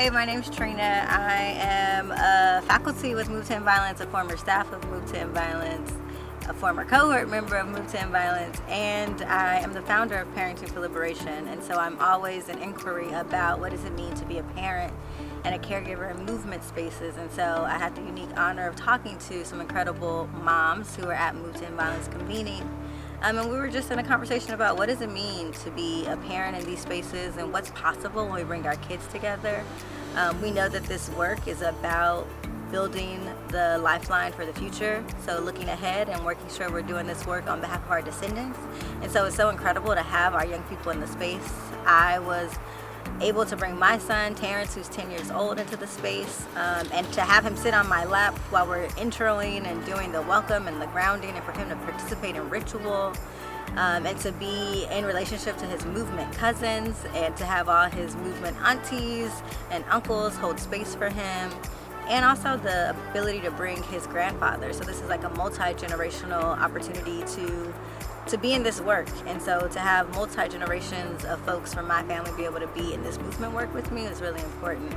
Hi, my name's Trina. I am a faculty with Move to End Violence, a former staff of Move to End Violence, a former cohort member of Move to End Violence, and I am the founder of Parenting for Liberation. And so I'm always in inquiry about what does it mean to be a parent and a caregiver in movement spaces. And so I had the unique honor of talking to some incredible moms who are at Move to End Violence convening. And we were just in a conversation about what does it mean to be a parent in these spaces and what's possible when we bring our kids together. We know that this work is about building the lifeline for the future, so looking ahead and working sure we're doing this work on behalf of our descendants. And so it's so incredible to have our young people in the space. I was able to bring my son, Terrence, who's 10 years old, into the space, and to have him sit on my lap while we're introing and doing the welcome and the grounding, and for him to participate in ritual, and to be in relationship to his movement cousins, and to have all his movement aunties and uncles hold space for him, and also the ability to bring his grandfather. So this is like a multi-generational opportunity to be in this work, and so to have multi-generations of folks from my family be able to be in this movement work with me is really important.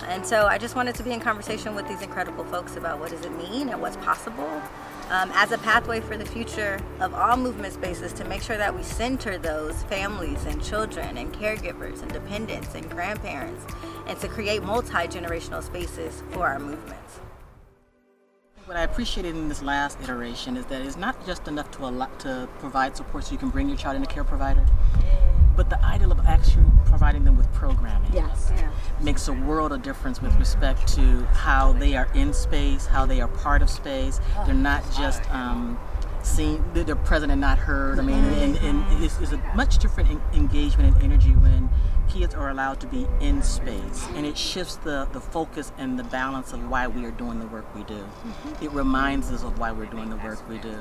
And so I just wanted to be in conversation with these incredible folks about what does it mean and what's possible as a pathway for the future of all movement spaces, to make sure that we center those families and children and caregivers and dependents and grandparents, and to create multi-generational spaces for our movements. What I appreciated in this last iteration is that it's not just enough to provide support so you can bring your child in a care provider, but the ideal of actually providing them with programming. Yes. Yeah. Makes a world of difference with respect to how they are in space, how they are part of space. They're not just seen, they're present and not heard. I mean, and it's a much different engagement and energy when kids are allowed to be in space, and it shifts the focus and the balance of why we are doing the work we do. It reminds us of why we're doing the work we do.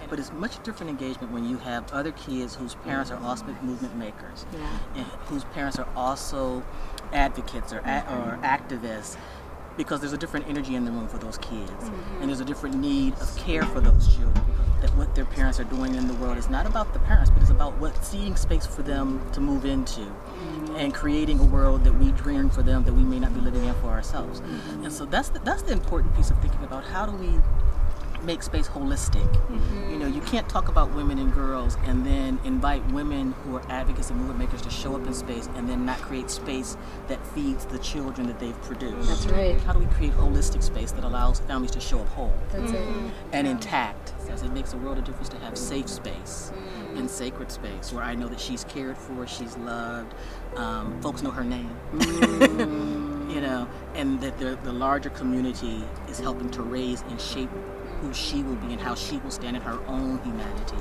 But it's much different engagement when you have other kids whose parents are also movement makers, and whose parents are also advocates or activists, because there's a different energy in the room for those kids, and there's a different need of care for those children. That what their parents are doing in the world is not about the parents, but it's about what seeing space for them to move into, and creating a world that we dream for them that we may not be living in for ourselves. And so that's the important piece of thinking about how do we make space holistic. You know, you can't talk about women and girls and then invite women who are advocates and movement makers to show up in space and then not create space that feeds the children that they've produced. That's right. How do we create holistic space that allows families to show up whole That's and intact? Because it makes a world of difference to have safe space and sacred space where I know that she's cared for, she's loved, folks know her name. You know, and that the larger community is helping to raise and shape who she will be and how she will stand in her own humanity.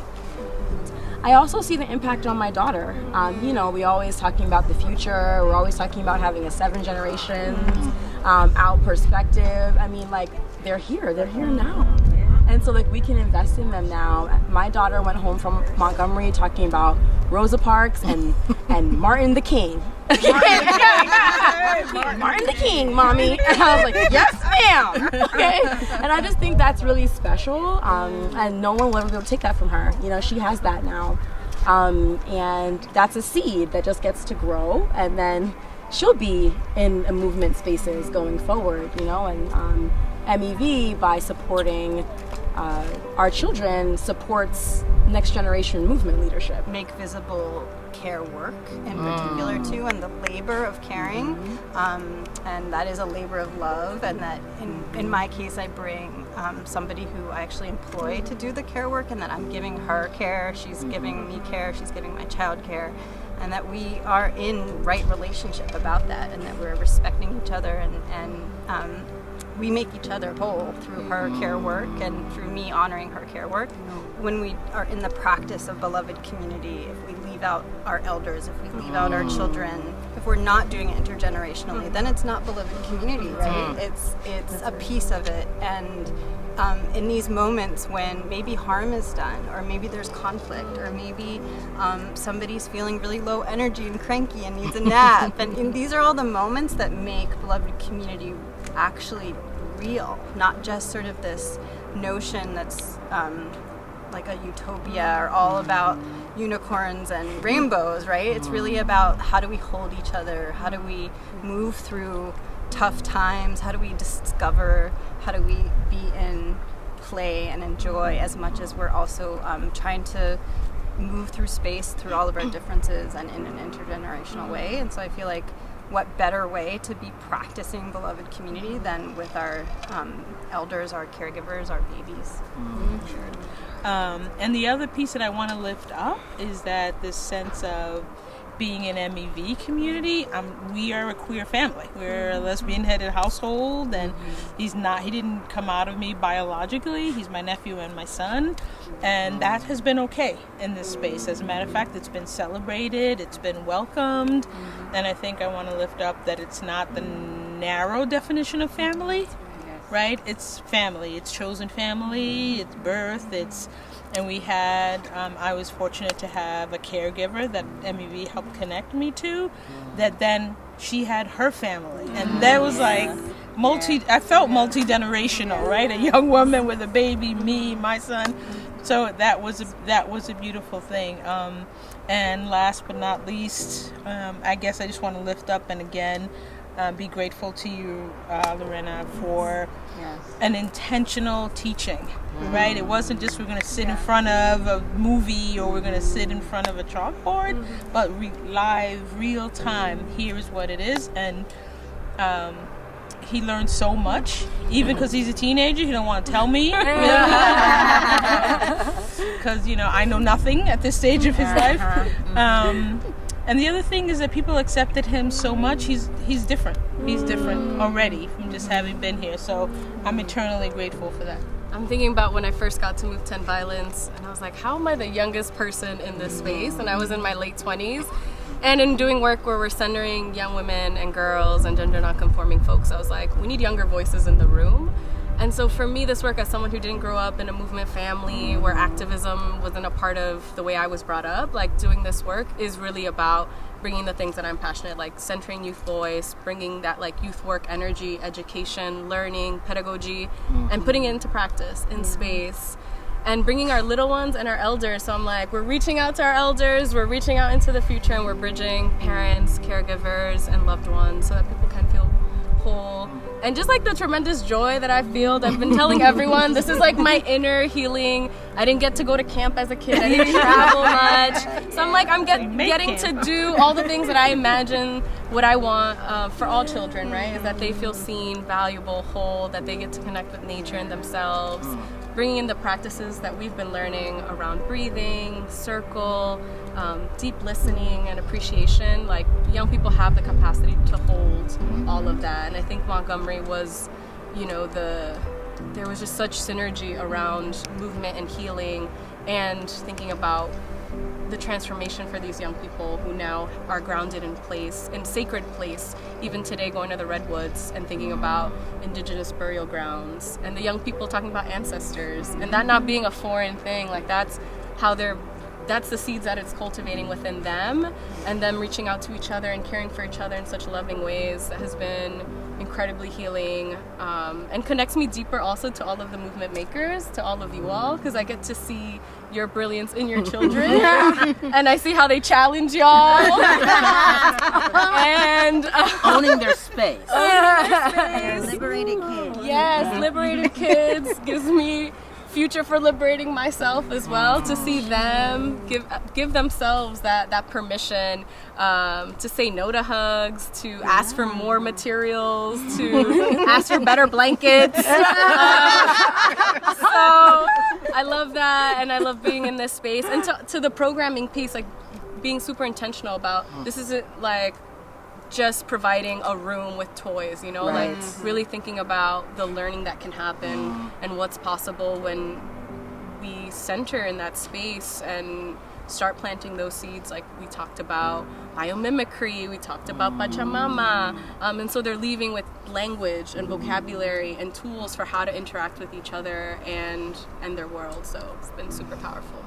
I also see the impact on my daughter. You know, we always talking about the future. We're always talking about having a 7 generations out perspective. I mean, like, they're here now. And so, like, we can invest in them now. My daughter went home from Montgomery talking about Rosa Parks and Martin the King. Martin the King, mommy. And I was like, yes, ma'am. Okay. And I just think that's really special. And no one will ever be able to take that from her. You know, she has that now. And that's a seed that just gets to grow. And then she'll be in movement spaces going forward, you know. And MEV, by supporting our children, supports next generation movement leadership. Make visible care work in particular too, and the labor of caring, and that is a labor of love, and that in my case I bring somebody who I actually employ to do the care work, and that I'm giving her care, she's giving me care, she's giving my child care, and that we are in right relationship about that, and that we're respecting each other, and we make each other whole through her care work and through me honoring her care work. When we are in the practice of beloved community, if we leave out our elders, if we leave out our children, if we're not doing it intergenerationally, then it's not beloved community, right? It's a piece of it. And in these moments when maybe harm is done, or maybe there's conflict, or maybe somebody's feeling really low energy and cranky and needs a nap, and these are all the moments that make beloved community actually real, not just sort of this notion that's like a utopia or all about unicorns and rainbows, right? It's really about how do we hold each other? How do we move through tough times? How do we discover? How do we be in play and enjoy as much as we're also trying to move through space through all of our differences and in an intergenerational way? And so I feel like what better way to be practicing beloved community than with our elders, our caregivers, our babies. And the other piece that I want to lift up is that this sense of being an MEV community, we are a queer family. We're a lesbian-headed household, and he didn't come out of me biologically. He's my nephew and my son, and that has been okay in this space. As a matter of fact, it's been celebrated, it's been welcomed, and I think I want to lift up that it's not the narrow definition of family, right? It's family, it's chosen family, it's birth, and we had, I was fortunate to have a caregiver that MEV helped connect me to, that then she had her family. And that was like I felt multi-generational, right? A young woman with a baby, me, my son. So that was a beautiful thing. And last but not least, I guess I just want to lift up and again, be grateful to you, Lorena, for an intentional teaching, right? It wasn't just we're going to sit in front of a movie or we're going to sit in front of a chalkboard, but live, real time, here is what it is. And he learned so much, even because he's a teenager, he don't want to tell me. Because, I know nothing at this stage of his life. And the other thing is that people accepted him so much. He's different. He's different already from just having been here. So I'm eternally grateful for that. I'm thinking about when I first got to Move 10 Violence, and I was like, how am I the youngest person in this space? And I was in my late 20s. And in doing work where we're centering young women and girls and gender nonconforming folks, I was like, we need younger voices in the room. And so for me, this work as someone who didn't grow up in a movement family where activism wasn't a part of the way I was brought up, like doing this work is really about bringing the things that I'm passionate, like centering youth voice, bringing that like youth work energy, education, learning, pedagogy, and putting it into practice in space. And bringing our little ones and our elders. So I'm like, we're reaching out to our elders, we're reaching out into the future, and we're bridging parents, caregivers, and loved ones so that people can feel whole. And just like the tremendous joy that I feel, that I've been telling everyone, this is like my inner healing. I didn't get to go to camp as a kid. I didn't travel much. So I'm like, I'm getting to do all the things that I imagine what I want for all children, right? Is that they feel seen, valuable, whole, that they get to connect with nature and themselves. Bringing in the practices that we've been learning around breathing, circle, deep listening and appreciation. Like young people have the capacity to hold all of that. And I think Montgomery was, there was just such synergy around movement and healing and thinking about the transformation for these young people who now are grounded in place, in sacred place, even today going to the redwoods and thinking about indigenous burial grounds, and the young people talking about ancestors, and that not being a foreign thing, like that's the seeds that it's cultivating within them, and them reaching out to each other and caring for each other in such loving ways that has been incredibly healing, and connects me deeper also to all of the movement makers, to all of you all, because I get to see your brilliance in your children and I see how they challenge y'all and owning their space. Liberated kids. Yes, liberated kids gives me future for liberating myself as well, to see them give themselves that permission to say no to hugs, to ask for more materials, to ask for better blankets. So I love that, and I love being in this space. And to the programming piece, like being super intentional about this isn't like just providing a room with toys, like really thinking about the learning that can happen and what's possible when we center in that space and start planting those seeds. Like we talked about biomimicry, we talked about Pachamama, and so they're leaving with language and vocabulary and tools for how to interact with each other and their world. So it's been super powerful.